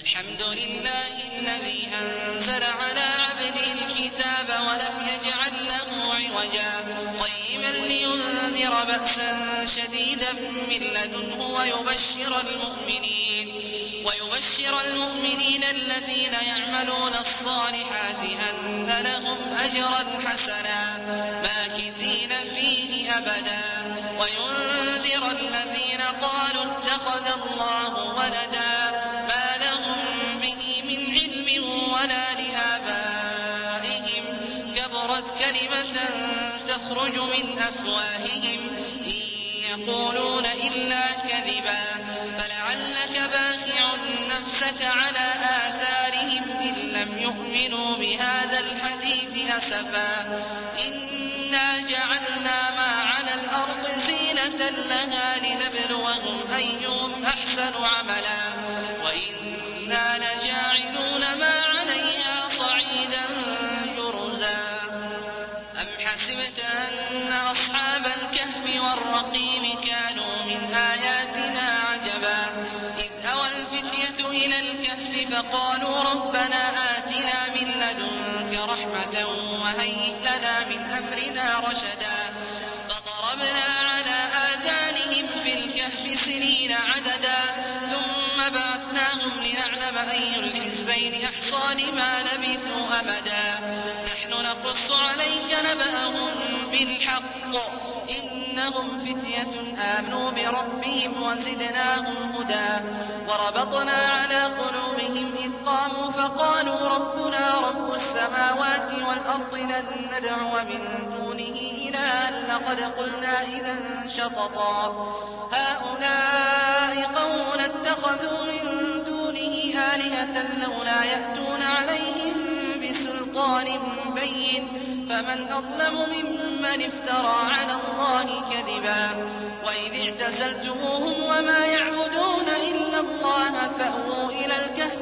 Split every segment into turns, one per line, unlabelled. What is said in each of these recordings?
الحمد لله الذي أنزل على عبده الكتاب ولم يجعل له عوجا قيما لينذر بأسا شديدا من لدنه ويبشر المؤمنين الذين يعملون الصالحات أن لهم أجرا حسنا ماكثين فيه أبدا وينذر الذين قالوا اتخذ الله ولدا ما لهم به من علم ولا لآبائهم كبرت كلمة تخرج من أفواههم إن يقولون إلا كذبا فلعلك باخع نفسك على آثارهم إن لم يؤمنوا بهذا الحديث أسفا إنا جعلنا ما على الأرض زينة لها لنبلوهم أيهم أحسن عملا وإنا لجاعلون ما عليها صعيدا جرزا أم حسبت أن أصحاب الكهف والرقيم كانوا من آياتنا عجبا إذ أوى الفتية إلى الكهف فقالوا ربنا آتنا من لدنك رحمة وهيئ لنا من أمرنا رشدا فضربنا على آذانهم في الكهف سنين عددا ثم بعثناهم لنعلم أي الحزبين أحصى لما لبثوا أمدا نحن نقص عليك نبأهم بالحق إنهم فتية آمنوا بربهم وزدناهم هدى وربطنا على قلوبهم إذ قاموا فقالوا ربنا رب السماوات والأرض لن ندعو من دونه إلها لقد قلنا إذا شططا هؤلاء قومنا اتخذوا من دونه آلهة لولا يأتون عليهم بسلطان بين فمن أظلم ممن افترى على الله كذبا وإذ اعتزلتموهم وما يعبدون إلا الله فأووا إلى الكهف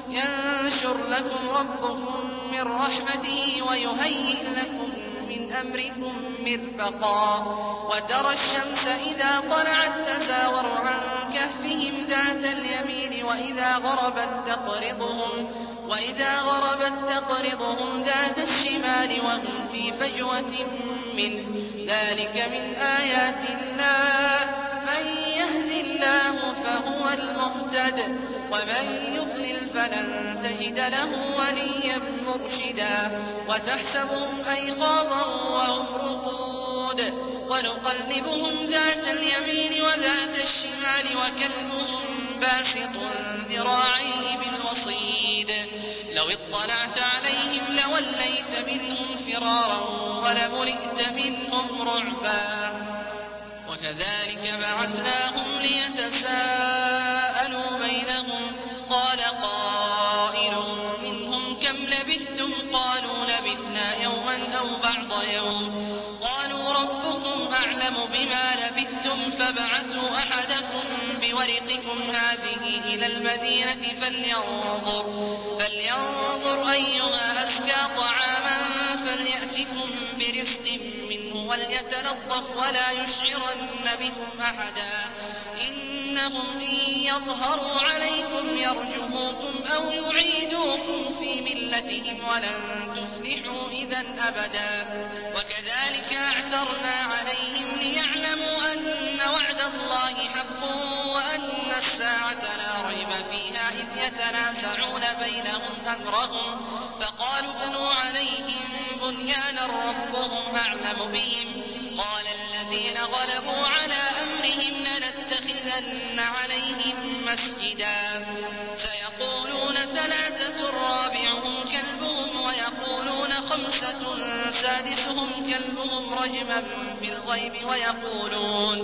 ينشر لكم ربكم من رحمته ويهيئ لكم من أمركم مرفقا وترى الشمس إذا طلعت تزاور عن كهفهم ذات اليمين وإذا غربت تقرضهم ذات الشمال وهم في فجوة منه ذلك من آيات الله من يهد الله فهو المهتد ومن يضلل فلن تجد له وليا مرشدا وتحسبهم أيقاظا وهم رقود ونقلبهم ذات اليمين وذات الشمال وكلبهم باسط ذراعيه بالوصيد لو اطلعت عليهم لوليت منهم فرارا ولملئت منهم رعبا وكذلك بعثناهم ليتساءلوا بينهم قال قائل منهم كم لبثتم قالوا لبثنا يوما أو بعض يوم قالوا ربكم أعلم بما لبثتم فابعثوا أحدكم بورقكم هذه إلى المدينة فلينظر أيها أزكى طعاما فليأتكم برزق منه وليتلطف ولا يشعرن بكم أحدا إنهم إن يظهروا عليكم يرجموكم أو يعيدوكم في ملتهم ولن تفلحوا إذا أبدا وكذلك أعثرنا عليهم ليعلموا أن وعد الله حق وأن الساعة لا ريب فيها إذ يتنازعون بينهم أمرهم فقالوا ابنوا عليهم بنيانا ربهم أعلم بهم قال الذين غلبوا على أمرهم لنتخذن عليهم مسجدا سيقولون ثلاثة رابعهم كلبهم ويقولون خمسة سادسهم كلبهم رجما بالغيب ويقولون